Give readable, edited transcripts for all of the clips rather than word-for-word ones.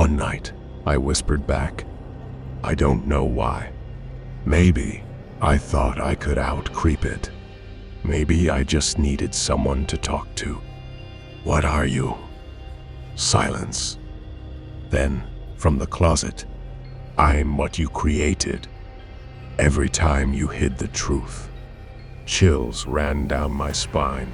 One night, I whispered back. I don't know why. Maybe I thought I could out-creep it. Maybe I just needed someone to talk to. What are you? Silence. Then, from the closet, I'm what you created. Every time you hid the truth. Chills ran down my spine.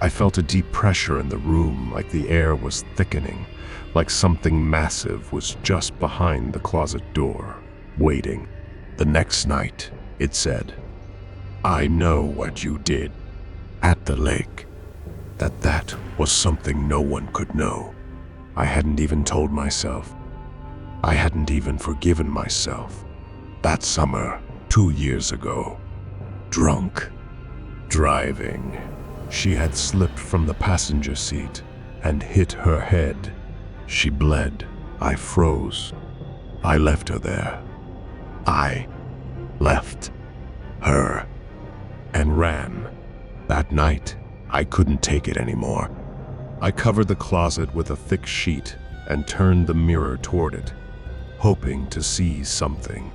I felt a deep pressure in the room, like the air was thickening, like something massive was just behind the closet door, waiting. The next night, it said, I know what you did at the lake. That was something no one could know. I hadn't even told myself. I hadn't even forgiven myself. That summer, 2 years ago, drunk, driving, she had slipped from the passenger seat and hit her head. She bled. I froze. I left her there. I left her and ran. That night, I couldn't take it anymore. I covered the closet with a thick sheet and turned the mirror toward it, hoping to see something,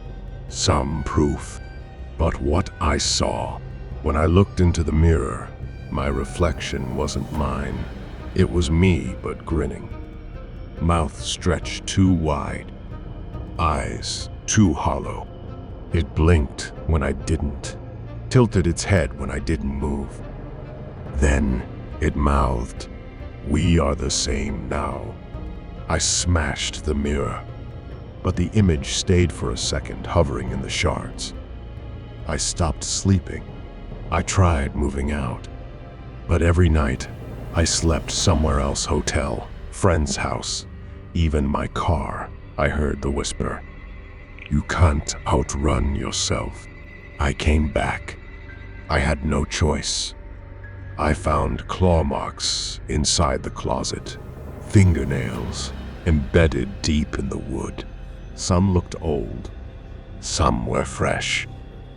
some proof. But what I saw, when I looked into the mirror, my reflection wasn't mine. It was me, but grinning. Mouth stretched too wide, eyes too hollow. It blinked when I didn't, tilted its head when I didn't move. Then it mouthed, "We are the same now." I smashed the mirror, but the image stayed for a second, hovering in the shards. I stopped sleeping. I tried moving out, but every night I slept somewhere else, hotel, friend's house, even my car. I heard the whisper, "You can't outrun yourself." I came back. I had no choice. I found claw marks inside the closet, fingernails embedded deep in the wood. Some looked old, some were fresh.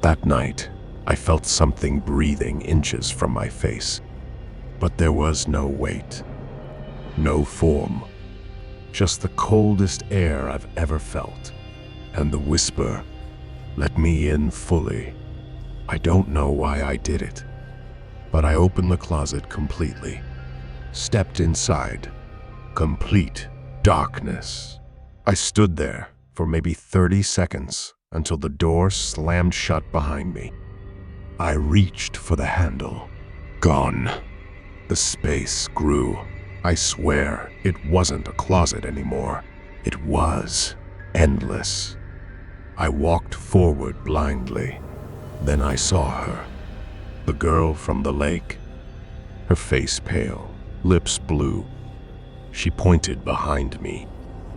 That night, I felt something breathing inches from my face, but there was no weight, no form, just the coldest air I've ever felt. And the whisper let me in fully. I don't know why I did it, but I opened the closet completely, stepped inside. Complete darkness. I stood there for maybe 30 seconds until the door slammed shut behind me. I reached for the handle. Gone. The space grew. I swear it wasn't a closet anymore. It was endless. I walked forward blindly. Then I saw her. The girl from the lake. Her face pale, lips blue. She pointed behind me.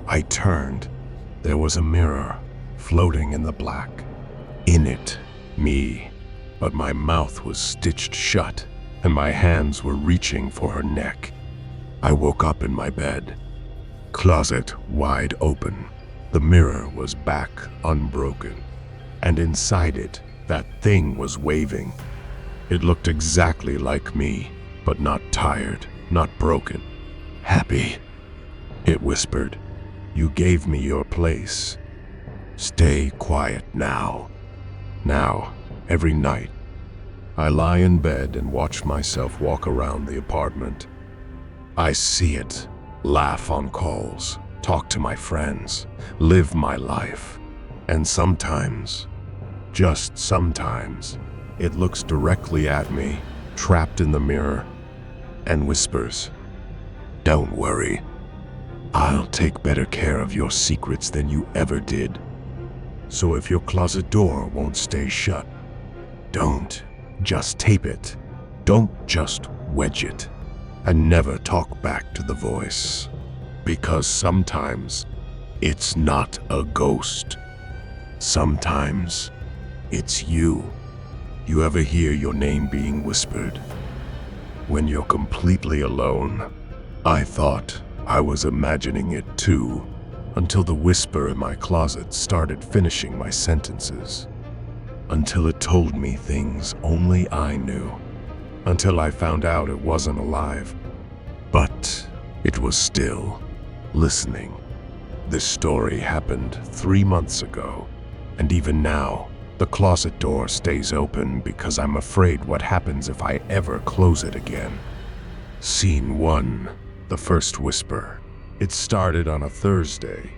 I turned. There was a mirror floating in the black. In it, me. But my mouth was stitched shut, and my hands were reaching for her neck. I woke up in my bed. Closet wide open. The mirror was back unbroken. And inside it, that thing was waving. It looked exactly like me, but not tired, not broken. Happy. It whispered, "You gave me your place. Stay quiet now." Now, every night, I lie in bed and watch myself walk around the apartment. I see it, laugh on calls, talk to my friends, live my life. And sometimes, just sometimes, it looks directly at me, trapped in the mirror, and whispers, "Don't worry. I'll take better care of your secrets than you ever did. So if your closet door won't stay shut, don't just tape it. Don't just wedge it. And never talk back to the voice. Because sometimes it's not a ghost. Sometimes it's you. You ever hear your name being whispered? When you're completely alone. I thought I was imagining it too, until the whisper in my closet started finishing my sentences. Until it told me things only I knew. Until I found out it wasn't alive. But it was still listening. This story happened 3 months ago, and even now, the closet door stays open because I'm afraid what happens if I ever close it again. Scene 1. The first whisper. It started on a Thursday.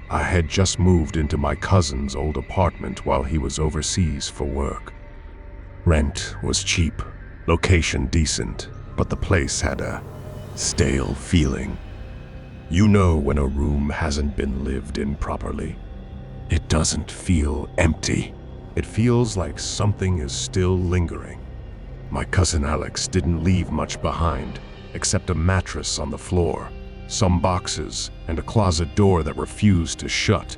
I had just moved into my cousin's old apartment while he was overseas for work. Rent was cheap, location decent, but the place had a stale feeling. You know when a room hasn't been lived in properly. It doesn't feel empty. It feels like something is still lingering. My cousin Alex didn't leave much behind, except a mattress on the floor, some boxes, and a closet door that refused to shut.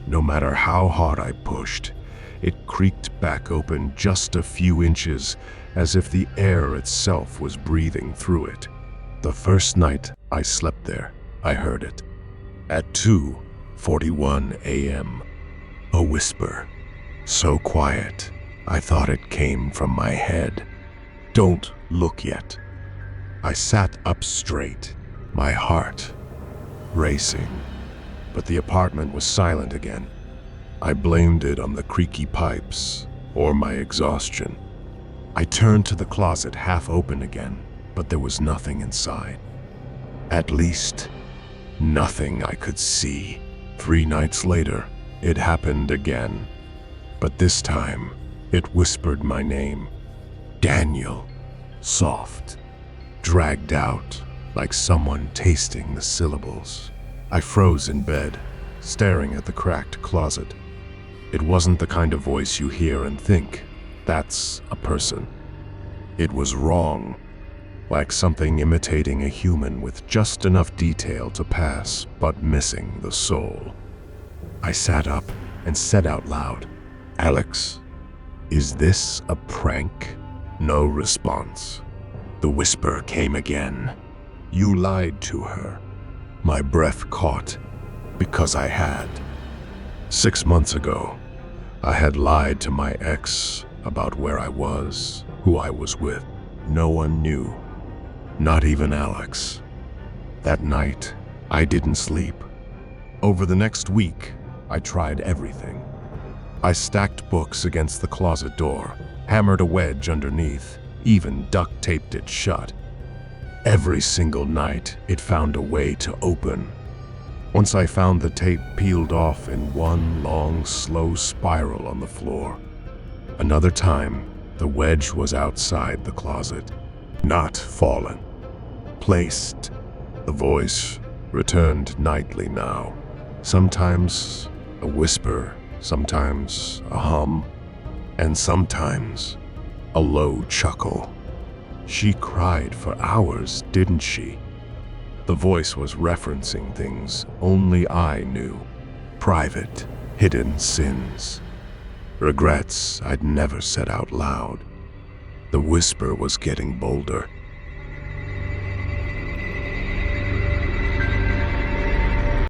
No matter how hard I pushed, it creaked back open just a few inches, as if the air itself was breathing through it. The first night I slept there, I heard it. At 2:41 a.m., a whisper, so quiet, I thought it came from my head. "Don't look yet." I sat up straight, my heart racing, but the apartment was silent again. I blamed it on the creaky pipes or my exhaustion. I turned to the closet half open again, but there was nothing inside. At least, nothing I could see. 3 nights later, it happened again, but this time, it whispered my name. Daniel. Soft. Dragged out, like someone tasting the syllables. I froze in bed, staring at the cracked closet. It wasn't the kind of voice you hear and think, "That's a person." It was wrong, like something imitating a human with just enough detail to pass, but missing the soul. I sat up and said out loud, "Alex, is this a prank?" No response. The whisper came again. "You lied to her." My breath caught, because I had. 6 months ago, I had lied to my ex about where I was, who I was with. No one knew, not even Alex. That night, I didn't sleep. Over the next week, I tried everything. I stacked books against the closet door, hammered a wedge underneath, even duct taped it shut. Every single night, it found a way to open. Once I found the tape peeled off in one long, slow spiral on the floor. Another time, the wedge was outside the closet, not fallen. Placed. The voice returned nightly now. Sometimes a whisper, sometimes a hum, and sometimes a low chuckle. She cried for hours, didn't she? The voice was referencing things only I knew. Private, hidden sins. Regrets I'd never said out loud. The whisper was getting bolder.